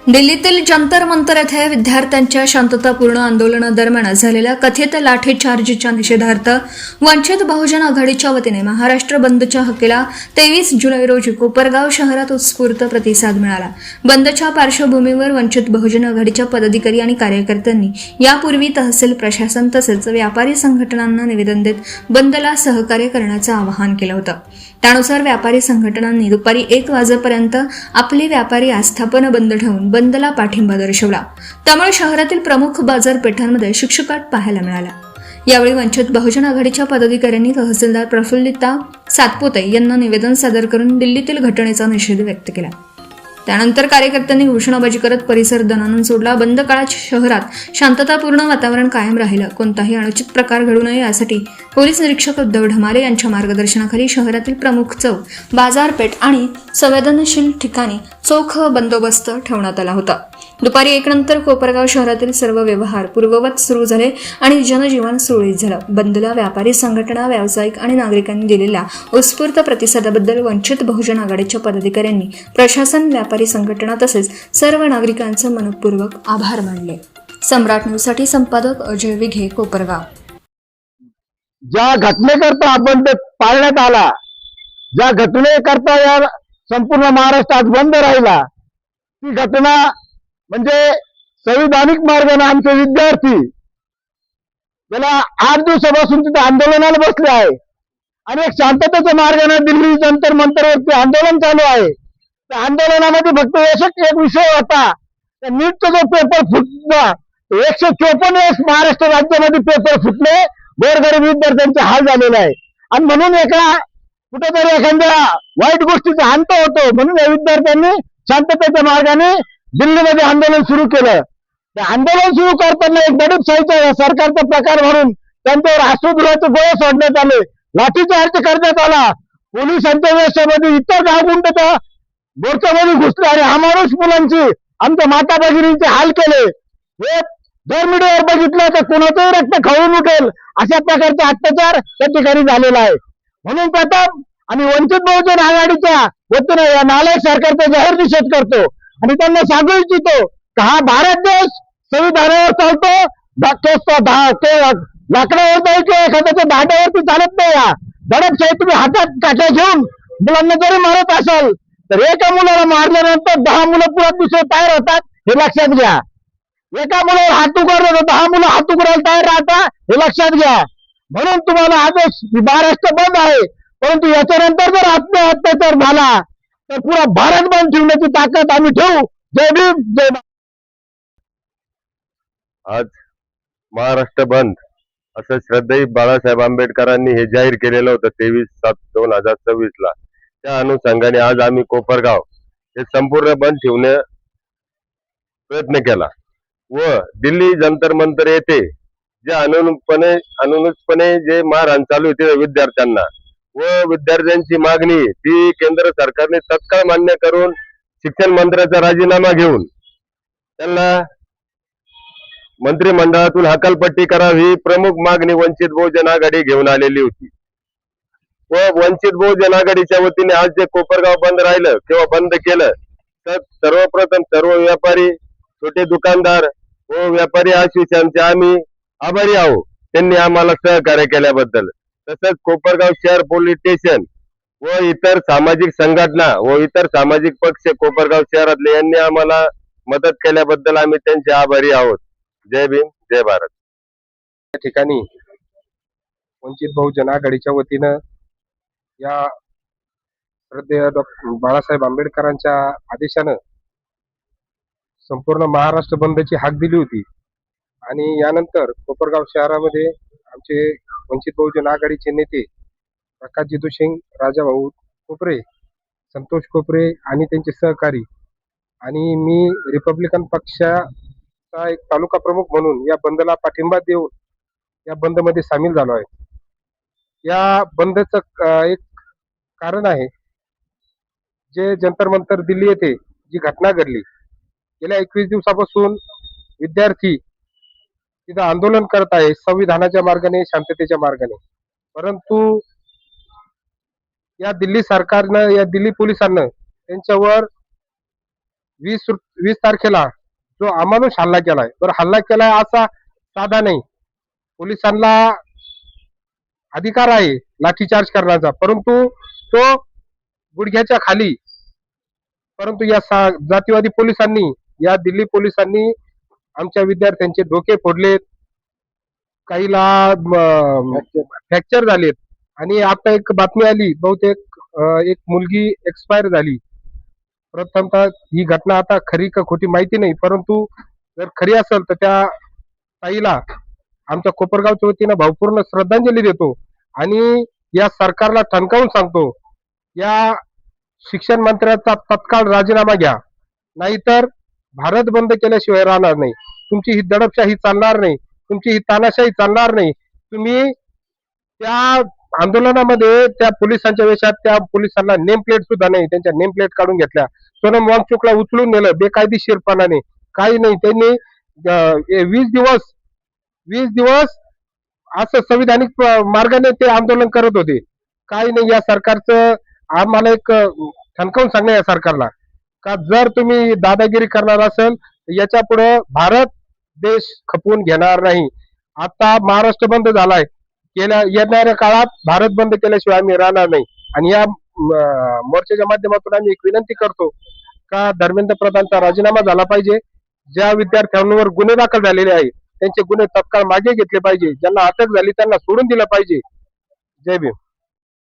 दिल्लीतील जंतर मंतर येथे विद्यार्थ्यांच्या शांततापूर्ण आंदोलनादरम्यान झालेल्या कथित लाठीचार्जच्या निषेधार्थ वंचित बहुजन आघाडीच्या वतीने महाराष्ट्र बंदच्या हाकेला 23 जुलै रोजी कोपरगाव शहरात उत्स्फूर्त प्रतिसाद मिळाला। बंदच्या पार्श्वभूमीवर वंचित बहुजन आघाडीच्या पदाधिकारी आणि कार्यकर्त्यांनी यापूर्वी तहसील प्रशासन तसेच व्यापारी संघटनांना निवेदन देत बंदला सहकार्य करण्याचं आवाहन केलं होतं। त्यानुसार व्यापारी संघटनांनी दुपारी 1 वाजेपर्यंत आपली व्यापारी आस्थापनं बंद ठेवून बंदला पाठिंबा दर्शवला। त्यामुळे शहरातील प्रमुख बाजारपेठांमध्ये शुकशुकाट पाहायला मिळाला। यावेळी वंचित बहुजन आघाडीच्या पदाधिकाऱ्यांनी तहसीलदार प्रफुल्लिता सातपुते यांना निवेदन सादर करून दिल्लीतील घटनेचा निषेध व्यक्त केला। त्यानंतर कार्यकर्त्यांनी घोषणाबाजी करत परिसर दणाणून सोडला। बंद काळात शहरात शांततापूर्ण वातावरण कायम राहिलं, कोणताही अनुचित प्रकार घडू नये यासाठी पोलीस निरीक्षक उद्धव ढमाले यांच्या मार्गदर्शनाखाली शहरातील प्रमुख चौक, बाजारपेठ आणि संवेदनशील ठिकाणी चोख बंदोबस्त ठेवण्यात आला होता। दुपारी 1 नंतर कोपरगाव शहरातील सर्व व्यवहार पूर्ववत सुरू झाले आणि जनजीवन सुरळीत झालं। बंदला व्यापारी संघटना, व्यावसायिक आणि नागरिकांनी दिलेल्या उत्स्फूर्त प्रतिसादाबद्दल वंचित बहुजन आघाडीच्या पदाधिकाऱ्यांनी प्रशासन, व्यापारी संघटना तसेच सर्व नागरिकांचे मनपूर्वक आभार मानले। सम्राट न्यूजसाठी संपादक अजय विघे, कोपरगाव। ज्या घटनेकरता आपण ते पाळण्यात आला, ज्या घटनेकरता या संपूर्ण महाराष्ट्रात बंद राहिला, ती घटना म्हणजे संविधानिक मार्गाने आमचे विद्यार्थी गेल्या 8 दिवसापासून तिथे आंदोलनाला बसले आहे आणि एक शांततेच्या मार्गाने दिल्ली जंतर मंतरवरती आंदोलन चालू आहे। त्या आंदोलनामध्ये फक्त एक विषय होता, त्या नीटचा जो पेपर फुटला, 154 वेळेस महाराष्ट्र राज्यामध्ये पेपर फुटले, गोरगरीब विद्यार्थ्यांचे हाल झालेले आहे आणि म्हणून कुठेतरी एखाद्या वाईट गोष्टीचा अंत होतो, म्हणून या विद्यार्थ्यांनी शांततेच्या मार्गाने दिल्लीमध्ये आंदोलन सुरू केलं। ते आंदोलन सुरू करताना एक दडपशाहीचा सरकारचा प्रकार म्हणून त्यांच्यावर अश्रुधुराचे गोळे सोडण्यात आले, लाठीचार्ज करण्यात आला। पोलिसांच्या वेशामध्ये इतर गावगुंड त्या मोर्चामध्ये घुसले आणि अमानुष मुलांची, आमच्या माता भगिनींचे हाल केले। हे जर मीडियावर बघितलं तर कोणाचंही रक्त खवळून उठेल अशा प्रकारचे अत्याचार त्या ठिकाणी झालेला आहे। म्हणून प्रथम आम्ही वंचित बहुजन आघाडीच्या वतीने या नालायक सरकारचा जाहीर निषेध करतो आणि त्यांना सांगू इच्छितो की हा भारत देश संविधानावर चालतो, लाकडावर नाही किंवा एखाद्याच्या दांड्यावरती चालत नाही। या दडपशाही तुम्ही हातात काठ्या घेऊन मुलांना जरी मारत असाल तर एका मुलाला मारल्यानंतर 10 मुलं पुन्हा दुसरे तयार होतात, हे लक्षात घ्या। एका मुलावर हात उघडलं तर 10 मुलं हात उघडायला तयार राहतात, हे लक्षात घ्या। म्हणून तुम्हाला आदेश महाराष्ट्र बंद आहे, परंतु याच्यानंतर जर अत्याचार झाला तर पुरा भारत बंद ठेवण्याची ताकद आम्ही ठेवू। जय भीम, जय भारत। आज महाराष्ट्र बंद असं श्रद्धेय बाळासाहेब आंबेडकरांनी हे जाहीर केलेलं होतं 23/7/2024 ला। त्या अनुषंगाने आज आम्ही कोपरगाव हे संपूर्ण बंद ठेवण्याचा प्रयत्न केला व दिल्ली जंतर मंतर येथे जे अनुचितपणे जे मारहाण चालू होते विद्यार्थ्यांना व विद्यार्थ्यांची मागणी ती केंद्र सरकारने तत्काळ मान्य करून शिक्षण मंत्र्याचा राजीनामा घेऊन त्यांना मंत्रिमंडळातून हकालपट्टी करावी ही प्रमुख मागणी वंचित बहुजन आघाडी घेऊन आलेली होती व वंचित बहुजन आघाडीच्या वतीने आज जे कोपरगाव बंद राहिलं किंवा बंद केलं तर सर्वप्रथम सर्व व्यापारी, छोटे दुकानदार व व्यापारी असोसिएशनचे आम्ही आभारी आहोत, त्यांनी आम्हाला सहकार्य केल्याबद्दल। तसंच कोपरगाव शहर पोलीस स्टेशन व इतर सामाजिक संघटना व इतर सामाजिक पक्ष कोपरगाव शहरातले यांनी आम्हाला मदत केल्याबद्दल आम्ही त्यांचे आभारी आहोत। जय भीम, जय भारत। या ठिकाणी वंचित बहुजन आघाडीच्या वतीनं या श्रद्धेय बाळासाहेब आंबेडकरांच्या आदेशानं संपूर्ण महाराष्ट्र बंदची हाक दिली होती आणि यानंतर कोपरगाव शहरामध्ये आमचे वंचित बहुजन आघाडीचे नेते प्रकाश जितू सिंग, राजाभाऊ कोपरे, संतोष कोपरे आणि त्यांचे सहकारी आणि मी रिपब्लिकन पक्षाचा एक तालुका प्रमुख म्हणून या बंदला पाठिंबा देऊन या बंदमध्ये सामील झालो आहे। या बंदचं एक कारण आहे, जे जंतर मंतर दिल्ली येथे जी घटना घडली, गेल्या 21 दिवसापासून विद्यार्थी तिथं आंदोलन करत आहे संविधानाच्या मार्गाने, शांततेच्या मार्गाने, परंतु या दिल्ली सरकारनं, या दिल्ली पोलिसांना त्यांच्यावर 20 तारखेला जो अमानुष हल्ला केलाय, तर हल्ला केलाय असा साधा नाही. पोलिसांना अधिकार आहे लाठीचार्ज करण्याचा, परंतु तो गुडघ्याच्या खाली. परंतु या जातीवादी पोलिसांनी, या दिल्ली पोलिसांनी आमच्या विद्यार्थ्यांचे डोके फोडलेत, काहीला फ्रॅक्चर झालेत. आणि आता एक बातमी आली, बहुतेक एक मुलगी एक्सपायर झाली. प्रथमतः ही घटना आता खरी का खोटी माहिती नाही, परंतु जर खरी असेल तर त्या ताईला आमच्या कोपरगावच्या वतीनं भावपूर्ण श्रद्धांजली देतो आणि या सरकारला ठणकावून सांगतो, या शिक्षण मंत्र्याचा तत्काळ राजीनामा घ्या, नाहीतर भारत बंद केल्याशिवाय राहणार नाही. तुमची ही दडपशाही चालणार नाही, तुमची ही तानाशाही चालणार नाही. तुम्ही त्या आंदोलनामध्ये त्या पोलिसांच्या वेशात, त्या पोलिसांना नेम प्लेट सुद्धा नाही, त्यांच्या नेम प्लेट काढून घेतल्या. सोनम वांगचुकला उचलून नेलं बेकायदेशीरपणाने. काही नाही, त्यांनी 20 दिवस असं संविधानिक मार्गाने ते आंदोलन करत होते. काही नाही, या सरकारचं आम्हाला एक ठणकावून सांगणं या सरकारला, का जर तुम्ही दादागिरी करणार असेल याच्या पुढे भारत देश खपवून घेणार नाही. आता महाराष्ट्र बंद झालाय, येणाऱ्या काळात भारत बंद केल्याशिवाय आम्ही राहणार नाही. आणि या मोर्चाच्या माध्यमातून आम्ही एक विनंती करतो का धर्मेंद्र प्रधानचा राजीनामा झाला पाहिजे. ज्या विद्यार्थ्यांवर गुन्हे दाखल झालेले आहेत त्यांचे गुन्हे तत्काळ मागे घेतले पाहिजे. ज्यांना अटक झाली त्यांना सोडून दिलं पाहिजे. जय भीम.